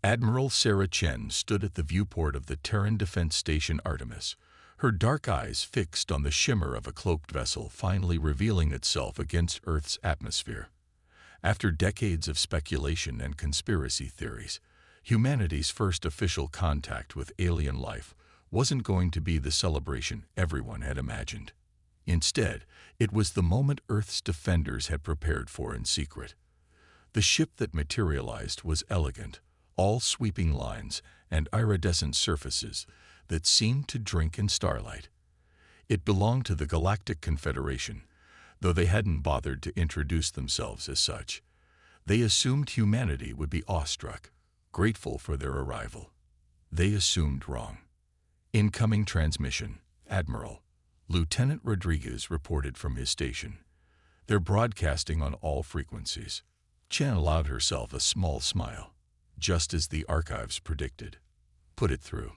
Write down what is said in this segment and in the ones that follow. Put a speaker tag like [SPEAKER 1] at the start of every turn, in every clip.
[SPEAKER 1] Admiral Sarah Chen stood at the viewport of the Terran Defense Station Artemis, her dark eyes fixed on the shimmer of a cloaked vessel finally revealing itself against Earth's atmosphere. After decades of speculation and conspiracy theories, humanity's first official contact with alien life wasn't going to be the celebration everyone had imagined. Instead, it was the moment Earth's defenders had prepared for in secret. The ship that materialized was elegant, all sweeping lines and iridescent surfaces that seemed to drink in starlight. It belonged to the Galactic Confederation, though they hadn't bothered to introduce themselves as such. They assumed humanity would be awestruck, grateful for their arrival. They assumed wrong. Incoming transmission, Admiral. Lieutenant Rodriguez reported from his station. They're broadcasting on all frequencies. Chen allowed herself a small smile, just as the archives predicted. Put it through.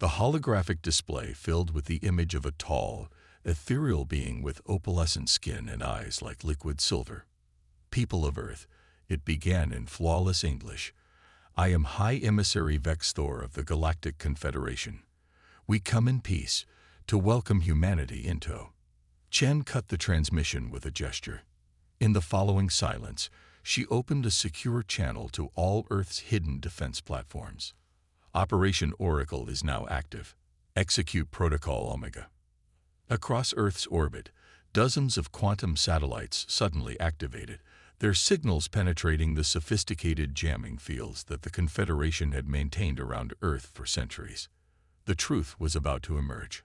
[SPEAKER 1] The holographic display filled with the image of a tall, ethereal being with opalescent skin and eyes like liquid silver. People of Earth, it began in flawless English. I am High Emissary Vex Thor of the Galactic Confederation. We come in peace to welcome humanity into. Chen cut the transmission with a gesture. In the following silence, she opened a secure channel to all Earth's hidden defense platforms. Operation Oracle is now active. Execute Protocol Omega. Across Earth's orbit, dozens of quantum satellites suddenly activated, their signals penetrating the sophisticated jamming fields that the Confederation had maintained around Earth for centuries. The truth was about to emerge.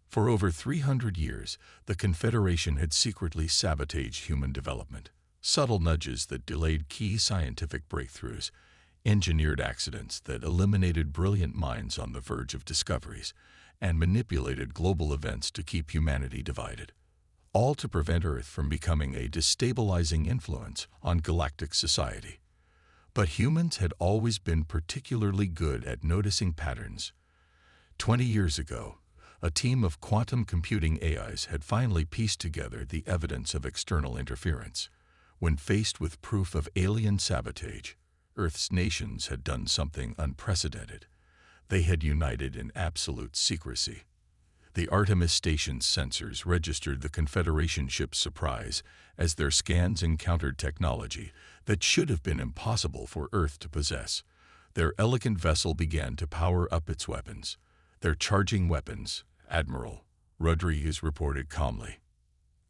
[SPEAKER 1] For over 300 years, the Confederation had secretly sabotaged human development. Subtle nudges that delayed key scientific breakthroughs, engineered accidents that eliminated brilliant minds on the verge of discoveries, and manipulated global events to keep humanity divided, all to prevent Earth from becoming a destabilizing influence on galactic society. But humans had always been particularly good at noticing patterns. 20 years ago, a team of quantum computing AIs had finally pieced together the evidence of external interference. When faced with proof of alien sabotage, Earth's nations had done something unprecedented. They had united in absolute secrecy. The Artemis station's sensors registered the Confederation ship's surprise as their scans encountered technology that should have been impossible for Earth to possess. Their elegant vessel began to power up its weapons. They're charging weapons, Admiral, Rodriguez reported calmly.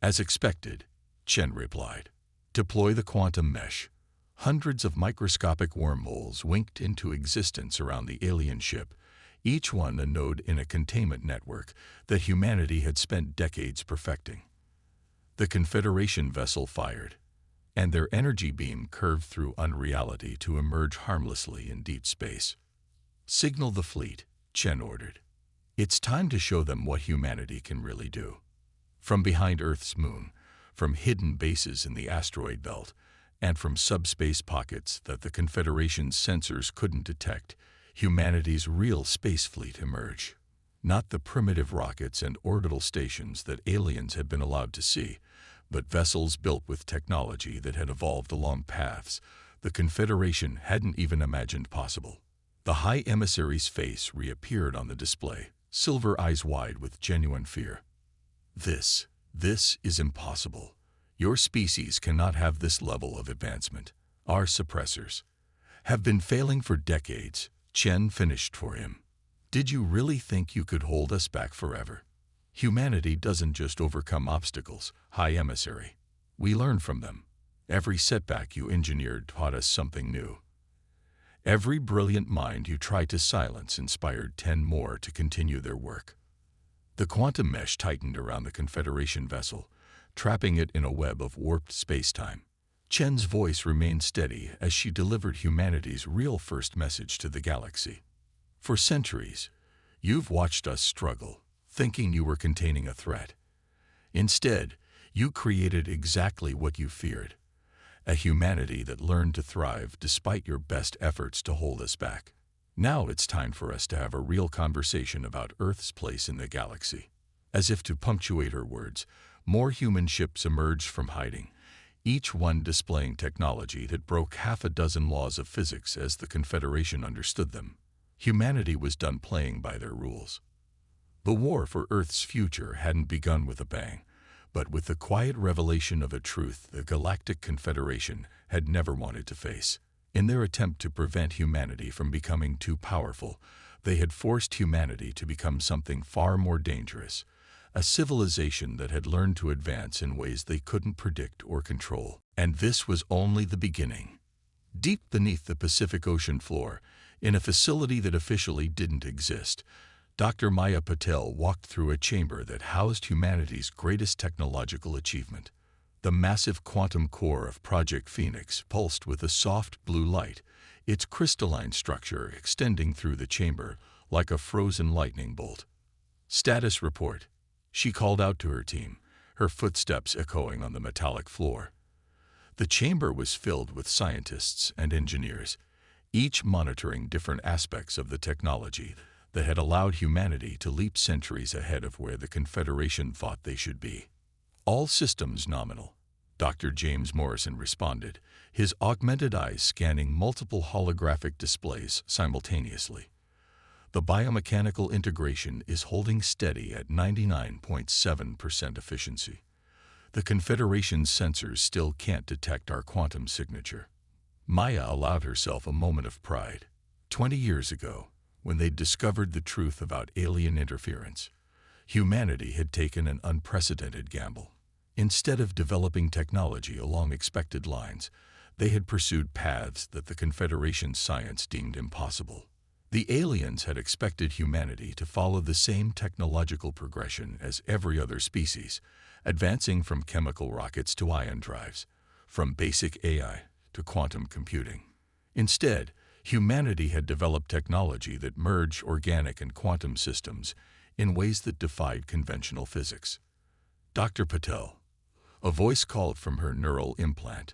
[SPEAKER 1] As expected, Chen replied. Deploy the quantum mesh. Hundreds of microscopic wormholes winked into existence around the alien ship, each one a node in a containment network that humanity had spent decades perfecting. The Confederation vessel fired, and their energy beam curved through unreality to emerge harmlessly in deep space. Signal the fleet, Chen ordered. It's time to show them what humanity can really do. From behind Earth's moon, from hidden bases in the asteroid belt, and from subspace pockets that the Confederation's sensors couldn't detect, humanity's real space fleet emerged. Not the primitive rockets and orbital stations that aliens had been allowed to see, but vessels built with technology that had evolved along paths the Confederation hadn't even imagined possible. The High Emissary's face reappeared on the display, silver eyes wide with genuine fear. This is impossible. Your species cannot have this level of advancement. Our suppressors have been failing for decades, Chen finished for him. Did you really think you could hold us back forever? Humanity doesn't just overcome obstacles, High Emissary. We learn from them. Every setback you engineered taught us something new. Every brilliant mind you tried to silence inspired 10 more to continue their work. The quantum mesh tightened around the Confederation vessel, trapping it in a web of warped space-time. Chen's voice remained steady as she delivered humanity's real first message to the galaxy. For centuries, you've watched us struggle, thinking you were containing a threat. Instead, you created exactly what you feared, a humanity that learned to thrive despite your best efforts to hold us back. Now it's time for us to have a real conversation about Earth's place in the galaxy. As if to punctuate her words, more human ships emerged from hiding, each one displaying technology that broke half a dozen laws of physics as the Confederation understood them. Humanity was done playing by their rules. The war for Earth's future hadn't begun with a bang, but with the quiet revelation of a truth the Galactic Confederation had never wanted to face. In their attempt to prevent humanity from becoming too powerful, they had forced humanity to become something far more dangerous, a civilization that had learned to advance in ways they couldn't predict or control. And this was only the beginning. Deep beneath the Pacific Ocean floor, in a facility that officially didn't exist, Dr. Maya Patel walked through a chamber that housed humanity's greatest technological achievement. The massive quantum core of Project Phoenix pulsed with a soft blue light, its crystalline structure extending through the chamber like a frozen lightning bolt. "Status report," she called out to her team, her footsteps echoing on the metallic floor. The chamber was filled with scientists and engineers, each monitoring different aspects of the technology that had allowed humanity to leap centuries ahead of where the Confederation thought they should be. "All systems nominal," Dr. James Morrison responded, his augmented eyes scanning multiple holographic displays simultaneously. "The biomechanical integration is holding steady at 99.7% efficiency. The Confederation's sensors still can't detect our quantum signature." Maya allowed herself a moment of pride. 20 years ago, when they discovered the truth about alien interference, humanity had taken an unprecedented gamble. Instead of developing technology along expected lines, they had pursued paths that the Confederation's science deemed impossible. The aliens had expected humanity to follow the same technological progression as every other species, advancing from chemical rockets to ion drives, from basic AI to quantum computing. Instead, humanity had developed technology that merged organic and quantum systems in ways that defied conventional physics. "Dr. Patel," a voice called from her neural implant,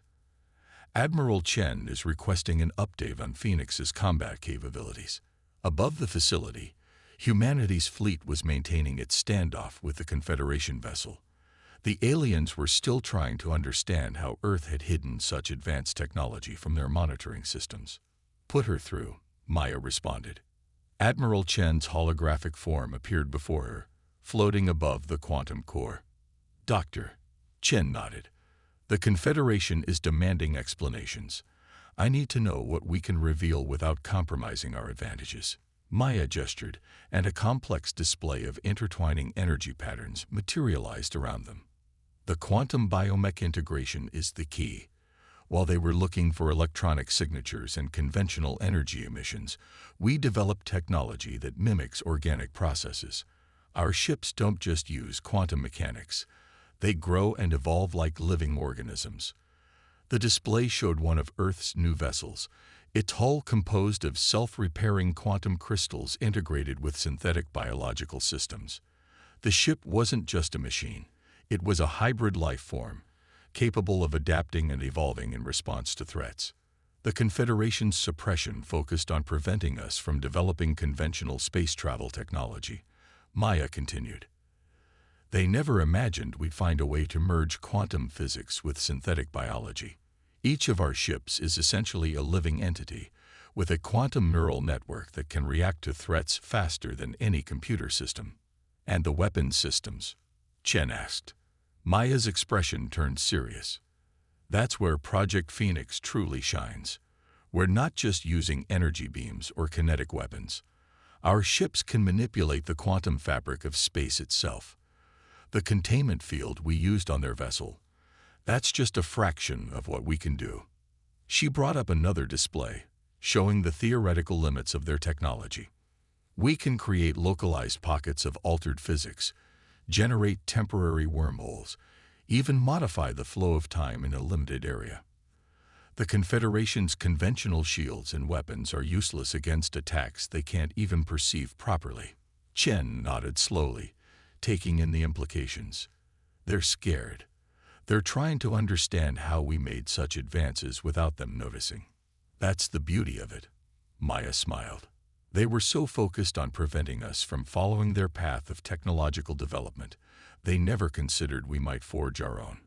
[SPEAKER 1] "Admiral Chen is requesting an update on Phoenix's combat capabilities." Above the facility, humanity's fleet was maintaining its standoff with the Confederation vessel. The aliens were still trying to understand how Earth had hidden such advanced technology from their monitoring systems. "Put her through," Maya responded. Admiral Chen's holographic form appeared before her, floating above the quantum core. "Doctor," Chen nodded, "the Confederation is demanding explanations. I need to know what we can reveal without compromising our advantages." Maya gestured, and a complex display of intertwining energy patterns materialized around them. "The quantum biomech integration is the key. While they were looking for electronic signatures and conventional energy emissions, we developed technology that mimics organic processes. Our ships don't just use quantum mechanics. They grow and evolve like living organisms." The display showed one of Earth's new vessels, its hull composed of self-repairing quantum crystals integrated with synthetic biological systems. The ship wasn't just a machine. It was a hybrid life form, capable of adapting and evolving in response to threats. "The Confederation's suppression focused on preventing us from developing conventional space travel technology," Maya continued. "They never imagined we'd find a way to merge quantum physics with synthetic biology. Each of our ships is essentially a living entity, with a quantum neural network that can react to threats faster than any computer system." "And the weapons systems?" Chen asked. Maya's expression turned serious. "That's where Project Phoenix truly shines. We're not just using energy beams or kinetic weapons. Our ships can manipulate the quantum fabric of space itself. The containment field we used on their vessel, that's just a fraction of what we can do." She brought up another display, showing the theoretical limits of their technology. "We can create localized pockets of altered physics, generate temporary wormholes, even modify the flow of time in a limited area. The Confederation's conventional shields and weapons are useless against attacks they can't even perceive properly." Chen nodded slowly, taking in the implications. "They're scared. They're trying to understand how we made such advances without them noticing." "That's the beauty of it," Maya smiled. "They were so focused on preventing us from following their path of technological development, they never considered we might forge our own.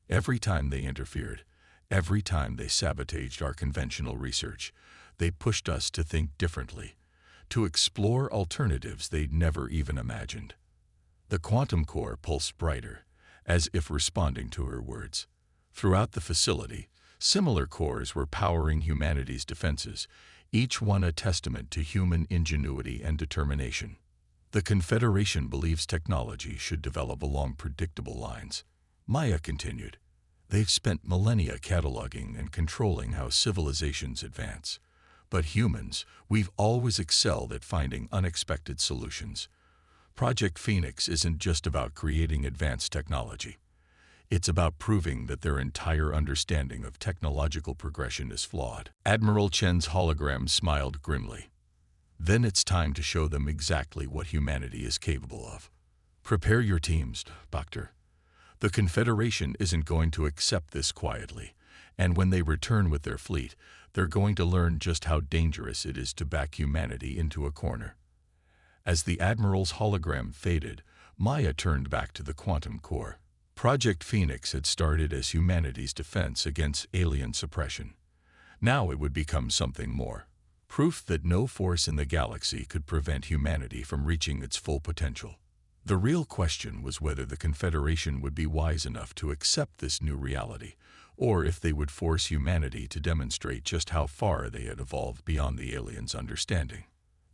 [SPEAKER 1] Every time they interfered, every time they sabotaged our conventional research, they pushed us to think differently, to explore alternatives they'd never even imagined. The quantum core pulsed brighter, as if responding to her words. Throughout the facility, similar cores were powering humanity's defenses, each one a testament to human ingenuity and determination. The Confederation believes technology should develop along predictable lines. Maya continued. They've spent millennia cataloging and controlling how civilizations advance. But humans, we've always excelled at finding unexpected solutions. Project Phoenix isn't just about creating advanced technology. It's about proving that their entire understanding of technological progression is flawed. Admiral Chen's hologram smiled grimly. Then it's time to show them exactly what humanity is capable of. Prepare your teams, Doctor. The Confederation isn't going to accept this quietly, and when they return with their fleet, they're going to learn just how dangerous it is to back humanity into a corner. As the Admiral's hologram faded, Maya turned back to the quantum core. Project Phoenix had started as humanity's defense against alien suppression. Now it would become something more. Proof that no force in the galaxy could prevent humanity from reaching its full potential. The real question was whether the Confederation would be wise enough to accept this new reality, or if they would force humanity to demonstrate just how far they had evolved beyond the aliens' understanding.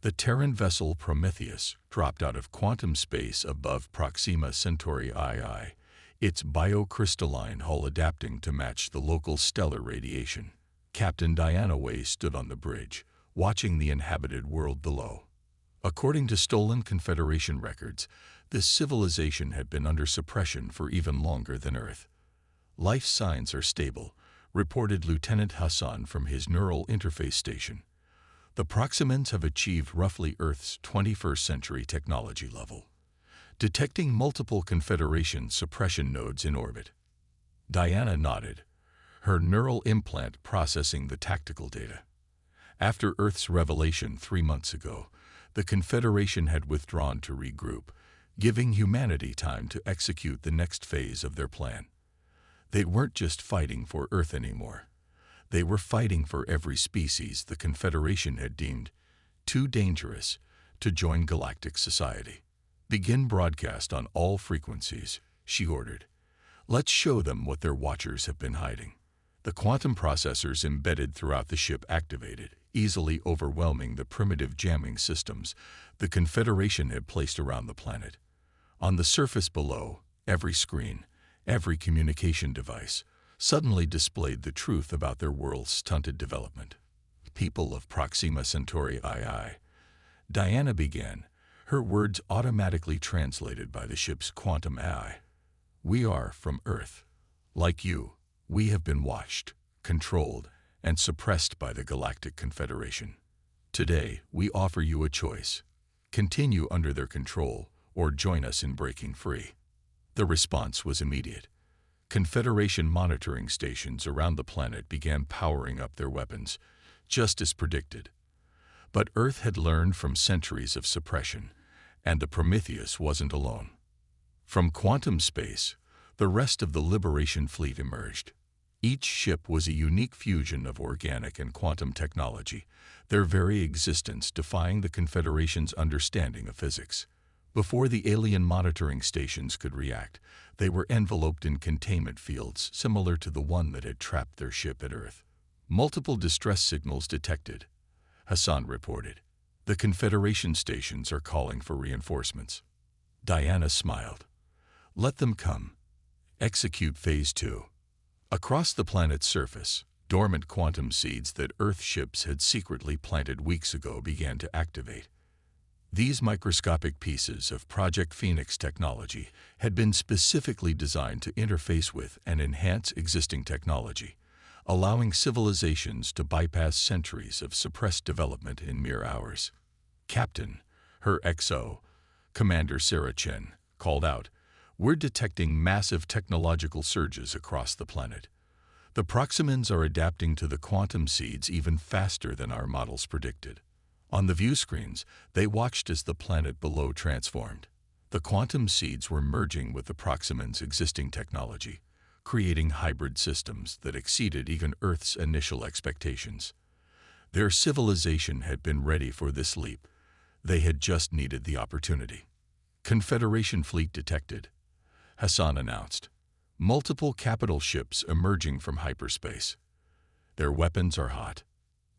[SPEAKER 1] The Terran vessel Prometheus dropped out of quantum space above Proxima Centauri II, its biocrystalline hull adapting to match the local stellar radiation. Captain Diana Way stood on the bridge, watching the inhabited world below. According to stolen Confederation records, this civilization had been under suppression for even longer than Earth. Life signs are stable, reported Lieutenant Hassan from his neural interface station. The Proximans have achieved roughly Earth's 21st century technology level, detecting multiple Confederation suppression nodes in orbit. Diana nodded, her neural implant processing the tactical data. After Earth's revelation 3 months ago, the Confederation had withdrawn to regroup, giving humanity time to execute the next phase of their plan. They weren't just fighting for Earth anymore. They were fighting for every species the Confederation had deemed too dangerous to join galactic society. Begin broadcast on all frequencies, she ordered. Let's show them what their watchers have been hiding. The quantum processors embedded throughout the ship activated, easily overwhelming the primitive jamming systems the Confederation had placed around the planet. On the surface below, every screen, every communication device, suddenly displayed the truth about their world's stunted development. People of Proxima Centauri II. Diana began, her words automatically translated by the ship's quantum AI. We are from Earth. Like you, we have been watched, controlled, and suppressed by the Galactic Confederation. Today, we offer you a choice. Continue under their control, or join us in breaking free. The response was immediate. Confederation monitoring stations around the planet began powering up their weapons, just as predicted. But Earth had learned from centuries of suppression, and the Prometheus wasn't alone. From quantum space, the rest of the Liberation Fleet emerged. Each ship was a unique fusion of organic and quantum technology, their very existence defying the Confederation's understanding of physics. Before the alien monitoring stations could react, they were enveloped in containment fields similar to the one that had trapped their ship at Earth. Multiple distress signals detected, Hassan reported. The Confederation stations are calling for reinforcements. Diana smiled. Let them come. Execute Phase 2. Across the planet's surface, dormant quantum seeds that Earth ships had secretly planted weeks ago began to activate. These microscopic pieces of Project Phoenix technology had been specifically designed to interface with and enhance existing technology, allowing civilizations to bypass centuries of suppressed development in mere hours. Captain, her XO, Commander Sarah Chen, called out, "We're detecting massive technological surges across the planet. The Proximans are adapting to the quantum seeds even faster than our models predicted." On the view screens, they watched as the planet below transformed. The quantum seeds were merging with the Proximans' existing technology, creating hybrid systems that exceeded even Earth's initial expectations. Their civilization had been ready for this leap. They had just needed the opportunity. Confederation fleet detected, Hassan announced. Multiple capital ships emerging from hyperspace. Their weapons are hot.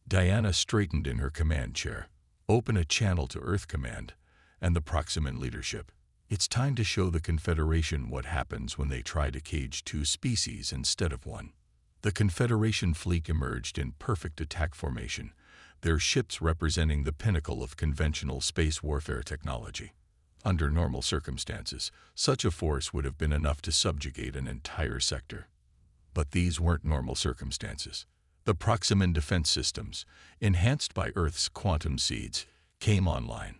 [SPEAKER 1] Diana straightened in her command chair. Open a channel to Earth Command and the Proximan leadership. It's time to show the Confederation what happens when they try to cage two species instead of one. The Confederation fleet emerged in perfect attack formation, their ships representing the pinnacle of conventional space warfare technology. Under normal circumstances, such a force would have been enough to subjugate an entire sector. But these weren't normal circumstances. The Proximan defense systems, enhanced by Earth's quantum seeds, came online.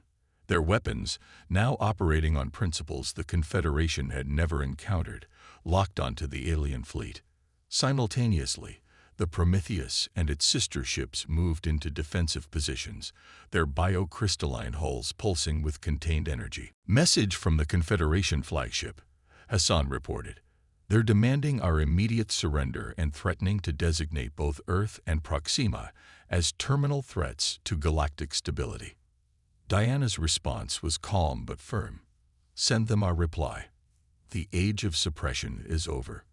[SPEAKER 1] Their weapons, now operating on principles the Confederation had never encountered, locked onto the alien fleet. Simultaneously, the Prometheus and its sister ships moved into defensive positions, their biocrystalline hulls pulsing with contained energy. Message from the Confederation flagship, Hassan reported. They're demanding our immediate surrender and threatening to designate both Earth and Proxima as terminal threats to galactic stability. Diana's response was calm but firm. Send them our reply. The age of suppression is over.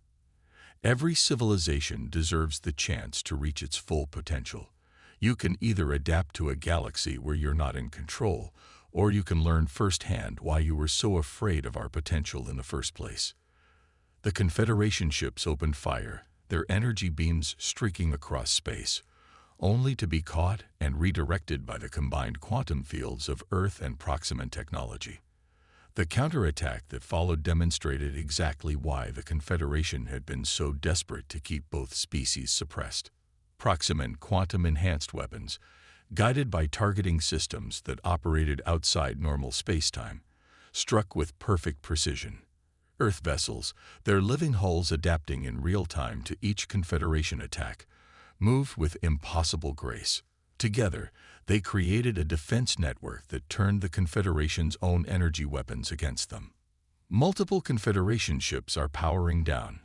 [SPEAKER 1] Every civilization deserves the chance to reach its full potential. You can either adapt to a galaxy where you're not in control, or you can learn firsthand why you were so afraid of our potential in the first place. The Confederation ships opened fire, their energy beams streaking across space, only to be caught and redirected by the combined quantum fields of Earth and Proximan technology. The counterattack that followed demonstrated exactly why the Confederation had been so desperate to keep both species suppressed. Proximan quantum-enhanced weapons, guided by targeting systems that operated outside normal spacetime, struck with perfect precision. Earth vessels, their living hulls adapting in real time to each Confederation attack, moved with impossible grace. Together, they created a defense network that turned the Confederation's own energy weapons against them. Multiple Confederation ships are powering down,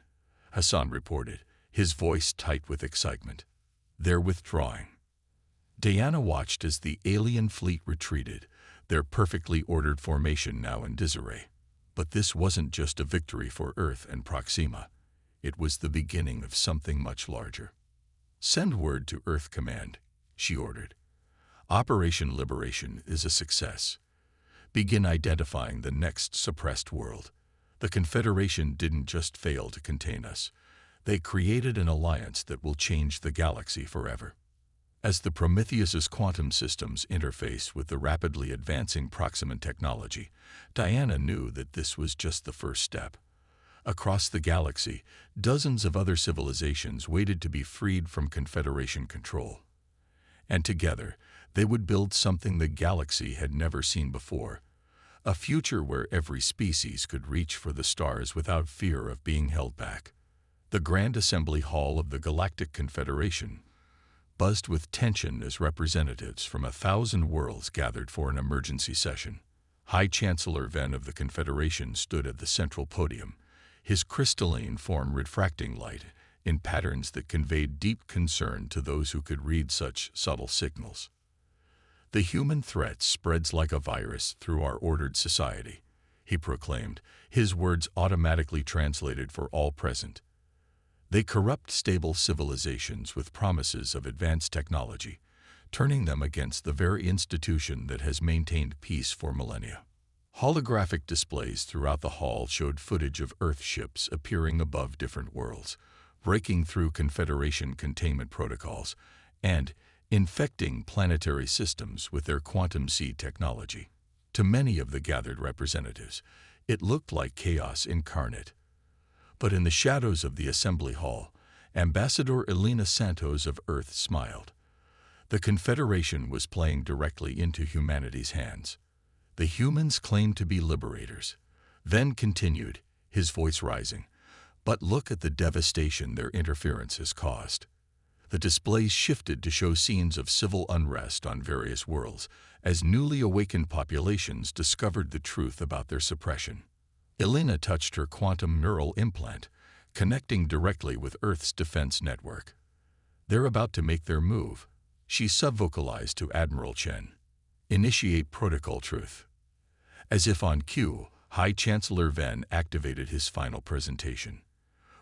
[SPEAKER 1] Hassan reported, his voice tight with excitement. They're withdrawing. Diana watched as the alien fleet retreated, their perfectly ordered formation now in disarray. But this wasn't just a victory for Earth and Proxima. It was the beginning of something much larger. Send word to Earth Command, she ordered. Operation Liberation is a success. Begin identifying the next suppressed world. The Confederation didn't just fail to contain us. They created an alliance that will change the galaxy forever. As the Prometheus's quantum systems interface with the rapidly advancing Proximan technology, Diana knew that this was just the first step. Across the galaxy, dozens of other civilizations waited to be freed from Confederation control. And together, they would build something the galaxy had never seen before, a future where every species could reach for the stars without fear of being held back. The Grand Assembly Hall of the Galactic Confederation buzzed with tension as representatives from 1,000 worlds gathered for an emergency session. High Chancellor Venn of the Confederation stood at the central podium, his crystalline form refracting light in patterns that conveyed deep concern to those who could read such subtle signals. The human threat spreads like a virus through our ordered society, he proclaimed, his words automatically translated for all present. They corrupt stable civilizations with promises of advanced technology, turning them against the very institution that has maintained peace for millennia. Holographic displays throughout the hall showed footage of Earth ships appearing above different worlds, breaking through Confederation containment protocols, and infecting planetary systems with their quantum seed technology. To many of the gathered representatives, it looked like chaos incarnate. But in the shadows of the assembly hall, Ambassador Elena Santos of Earth smiled. The Confederation was playing directly into humanity's hands. The humans claimed to be liberators. Then continued, his voice rising, but look at the devastation their interference has caused. The displays shifted to show scenes of civil unrest on various worlds as newly awakened populations discovered the truth about their suppression. Elena touched her quantum neural implant, connecting directly with Earth's defense network. They're about to make their move, she subvocalized to Admiral Chen. Initiate protocol truth. As if on cue, High Chancellor Ven activated his final presentation.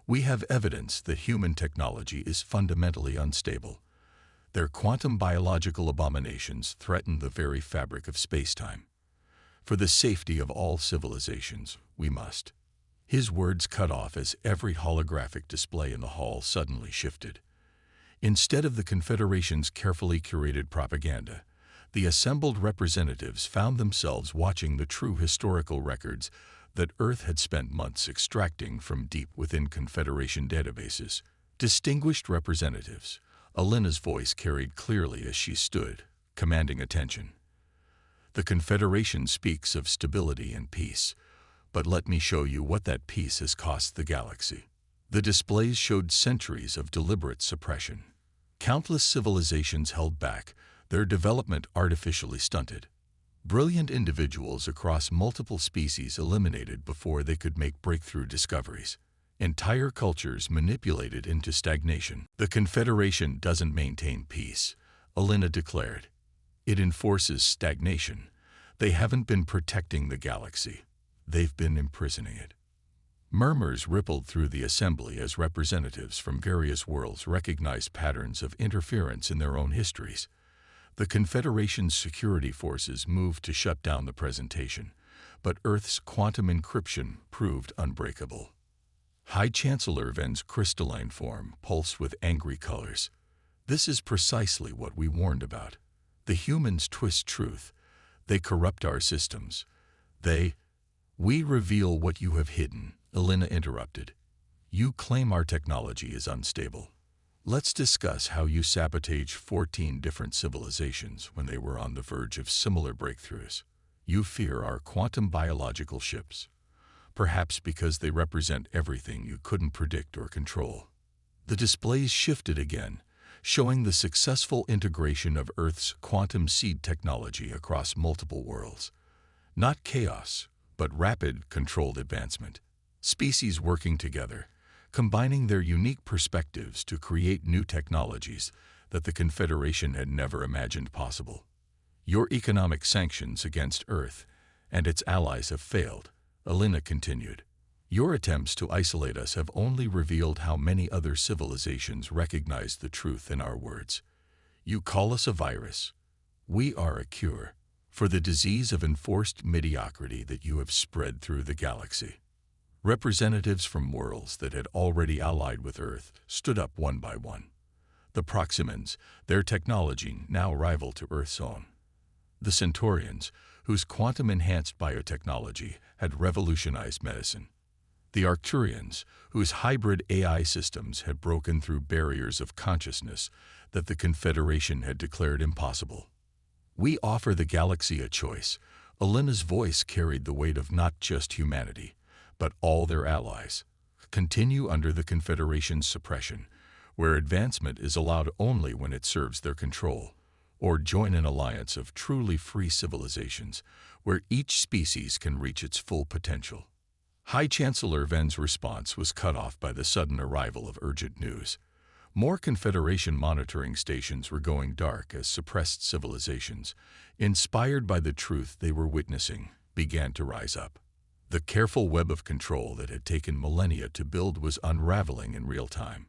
[SPEAKER 1] We have evidence that human technology is fundamentally unstable. Their quantum biological abominations threaten the very fabric of space-time. For the safety of all civilizations, we must. His words cut off as every holographic display in the hall suddenly shifted. Instead of the Confederation's carefully curated propaganda, the assembled representatives found themselves watching the true historical records that Earth had spent months extracting from deep within Confederation databases. Distinguished representatives, Alina's voice carried clearly as she stood, commanding attention. The Confederation speaks of stability and peace, but let me show you what that peace has cost the galaxy. The displays showed centuries of deliberate suppression. Countless civilizations held back, their development artificially stunted. Brilliant individuals across multiple species eliminated before they could make breakthrough discoveries. Entire cultures manipulated into stagnation. The Confederation doesn't maintain peace, Alina declared. It enforces stagnation. They haven't been protecting the galaxy. They've been imprisoning it. Murmurs rippled through the assembly as representatives from various worlds recognized patterns of interference in their own histories. The Confederation's security forces moved to shut down the presentation, but Earth's quantum encryption proved unbreakable. High Chancellor Ven's crystalline form pulsed with angry colors. This is precisely what we warned about. The humans twist truth. They corrupt our systems. We reveal what you have hidden, Alina interrupted. You claim our technology is unstable. Let's discuss how you sabotaged 14 different civilizations when they were on the verge of similar breakthroughs. You fear our quantum biological ships, perhaps because they represent everything you couldn't predict or control. The displays shifted again, showing the successful integration of Earth's quantum seed technology across multiple worlds. Not chaos, but rapid, controlled advancement. Species working together, combining their unique perspectives to create new technologies that the Confederation had never imagined possible. Your economic sanctions against Earth and its allies have failed, Alina continued. Your attempts to isolate us have only revealed how many other civilizations recognize the truth in our words. You call us a virus. We are a cure for the disease of enforced mediocrity that you have spread through the galaxy. Representatives from worlds that had already allied with Earth stood up one by one. The Proximans, their technology now rival to Earth's own. The Centaurians, whose quantum-enhanced biotechnology had revolutionized medicine. The Arcturians, whose hybrid AI systems had broken through barriers of consciousness that the Confederation had declared impossible. We offer the galaxy a choice. Alina's voice carried the weight of not just humanity, but all their allies. Continue under the Confederation's suppression, where advancement is allowed only when it serves their control, or join an alliance of truly free civilizations, where each species can reach its full potential. High Chancellor Ven's response was cut off by the sudden arrival of urgent news. More Confederation monitoring stations were going dark as suppressed civilizations, inspired by the truth they were witnessing, began to rise up. The careful web of control that had taken millennia to build was unraveling in real time.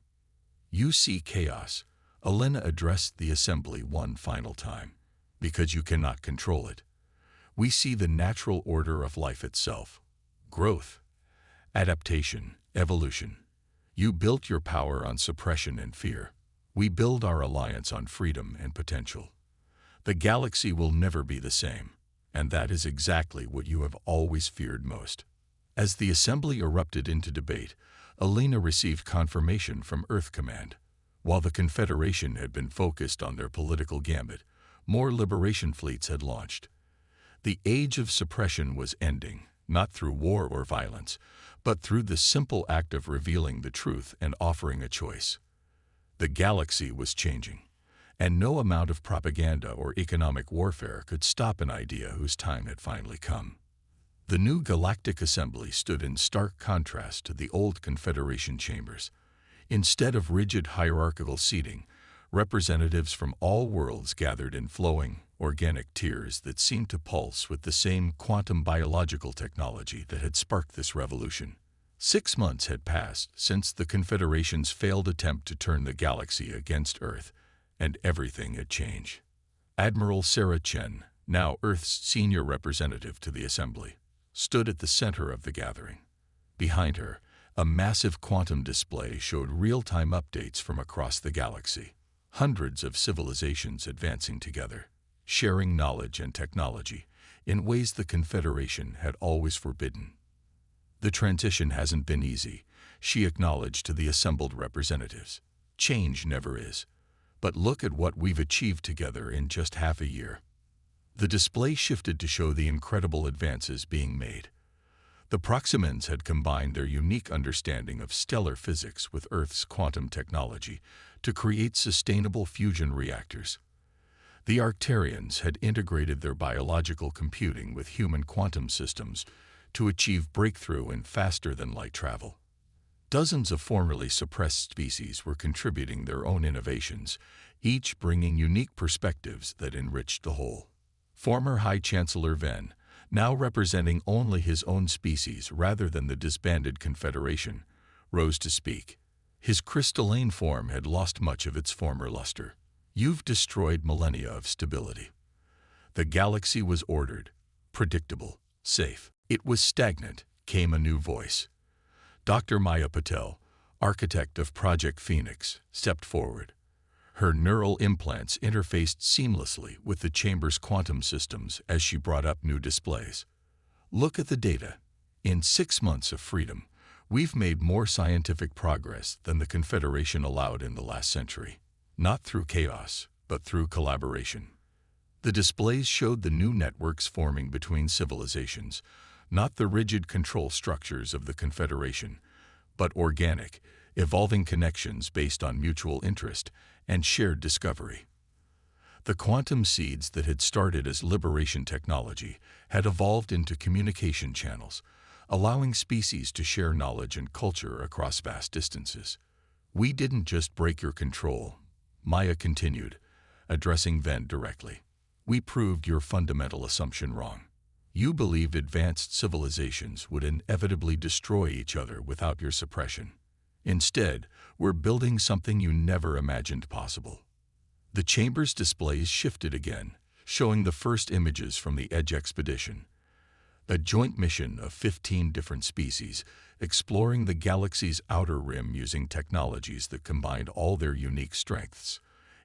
[SPEAKER 1] You see chaos. Alina addressed the assembly one final time, because you cannot control it. We see the natural order of life itself. Growth, adaptation, evolution. You built your power on suppression and fear. We build our alliance on freedom and potential. The galaxy will never be the same, and that is exactly what you have always feared most. As the assembly erupted into debate, Alina received confirmation from Earth Command. While the Confederation had been focused on their political gambit, more liberation fleets had launched. The age of suppression was ending, not through war or violence, but through the simple act of revealing the truth and offering a choice. The galaxy was changing, and no amount of propaganda or economic warfare could stop an idea whose time had finally come. The new Galactic Assembly stood in stark contrast to the old Confederation chambers. Instead of rigid hierarchical seating, representatives from all worlds gathered in flowing, organic tiers that seemed to pulse with the same quantum biological technology that had sparked this revolution. 6 months had passed since the Confederation's failed attempt to turn the galaxy against Earth, and everything had changed. Admiral Sarah Chen, now Earth's senior representative to the Assembly, stood at the center of the gathering. Behind her, a massive quantum display showed real-time updates from across the galaxy. Hundreds of civilizations advancing together, sharing knowledge and technology in ways the Confederation had always forbidden. The transition hasn't been easy, she acknowledged to the assembled representatives. Change never is. But look at what we've achieved together in just half a year. The display shifted to show the incredible advances being made. The Proximans had combined their unique understanding of stellar physics with Earth's quantum technology to create sustainable fusion reactors. The Arcturians had integrated their biological computing with human quantum systems to achieve breakthrough in faster-than-light travel. Dozens of formerly suppressed species were contributing their own innovations, each bringing unique perspectives that enriched the whole. Former High Chancellor Ven, now representing only his own species rather than the disbanded Confederation, rose to speak. His crystalline form had lost much of its former luster. You've destroyed millennia of stability. The galaxy was ordered, predictable, safe. It was stagnant, came a new voice. Dr. Maya Patel, architect of Project Phoenix, stepped forward. Her neural implants interfaced seamlessly with the chamber's quantum systems as she brought up new displays. Look at the data. In 6 months of freedom, we've made more scientific progress than the Confederation allowed in the last century. Not through chaos, but through collaboration. The displays showed the new networks forming between civilizations, not the rigid control structures of the Confederation, but organic, evolving connections based on mutual interest and shared discovery. The quantum seeds that had started as liberation technology had evolved into communication channels, allowing species to share knowledge and culture across vast distances. We didn't just break your control, Maya continued, addressing Ven directly. We proved your fundamental assumption wrong. You believed advanced civilizations would inevitably destroy each other without your suppression. Instead, we're building something you never imagined possible. The chamber's displays shifted again, showing the first images from the Edge expedition, a joint mission of 15 different species, exploring the galaxy's outer rim using technologies that combined all their unique strengths.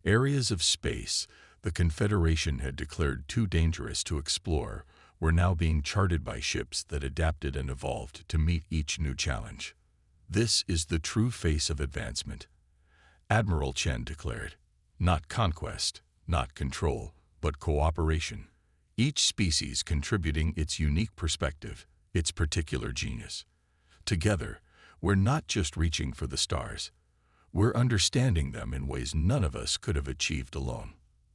[SPEAKER 1] Areas of space the Confederation had declared too dangerous to explore were now being charted by ships that adapted and evolved to meet each new challenge. This is the true face of advancement, Admiral Chen declared. Not conquest, not control, but cooperation. Each species contributing its unique perspective, its particular genius. Together, we're not just reaching for the stars. We're understanding them in ways none of us could have achieved alone.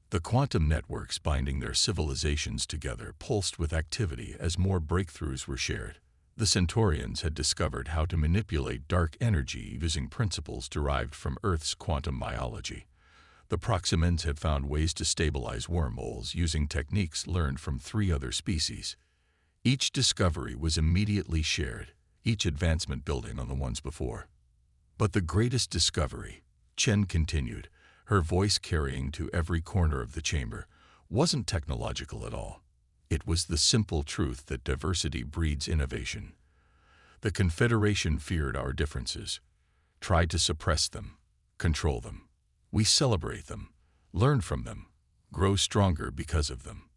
[SPEAKER 1] The quantum networks binding their civilizations together pulsed with activity as more breakthroughs were shared. The Centaurians had discovered how to manipulate dark energy using principles derived from Earth's quantum biology. The Proximans had found ways to stabilize wormholes using techniques learned from 3 other species. Each discovery was immediately shared, each advancement building on the ones before. But the greatest discovery, Chen continued, her voice carrying to every corner of the chamber, wasn't technological at all. It was the simple truth that diversity breeds innovation. The Confederation feared our differences, tried to suppress them, control them. We celebrate them, learn from them, grow stronger because of them.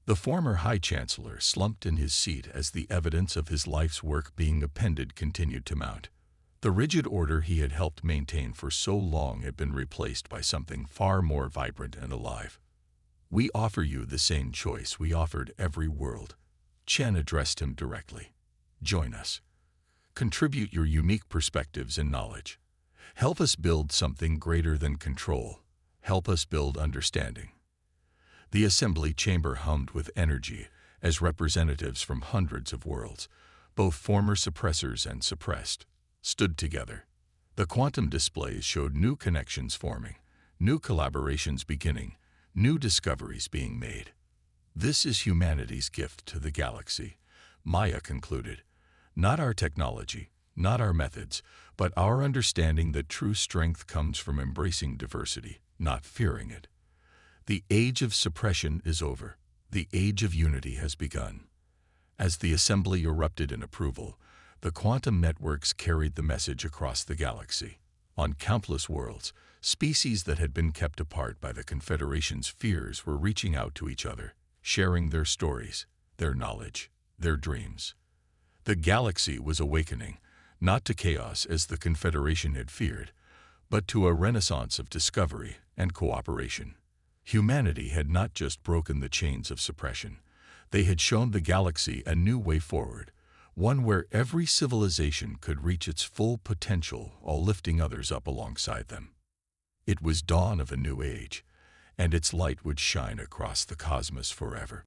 [SPEAKER 1] The former High Chancellor slumped in his seat as the evidence of his life's work being appended continued to mount. The rigid order he had helped maintain for so long had been replaced by something far more vibrant and alive. We offer you the same choice we offered every world. Chen addressed him directly. Join us. Contribute your unique perspectives and knowledge. Help us build something greater than control. Help us build understanding. The assembly chamber hummed with energy as representatives from hundreds of worlds, both former suppressors and suppressed, stood together. The quantum displays showed new connections forming, new collaborations beginning, new discoveries being made. This is humanity's gift to the galaxy, Maya concluded. Not our technology, not our methods, but our understanding that true strength comes from embracing diversity, not fearing it. The age of suppression is over. The age of unity has begun. As the assembly erupted in approval, the quantum networks carried the message across the galaxy. On countless worlds, species that had been kept apart by the Confederation's fears were reaching out to each other, sharing their stories, their knowledge, their dreams. The galaxy was awakening, not to chaos as the Confederation had feared, but to a renaissance of discovery and cooperation. Humanity had not just broken the chains of suppression. They had shown the galaxy a new way forward, one where every civilization could reach its full potential while lifting others up alongside them. It was dawn of a new age, and its light would shine across the cosmos forever.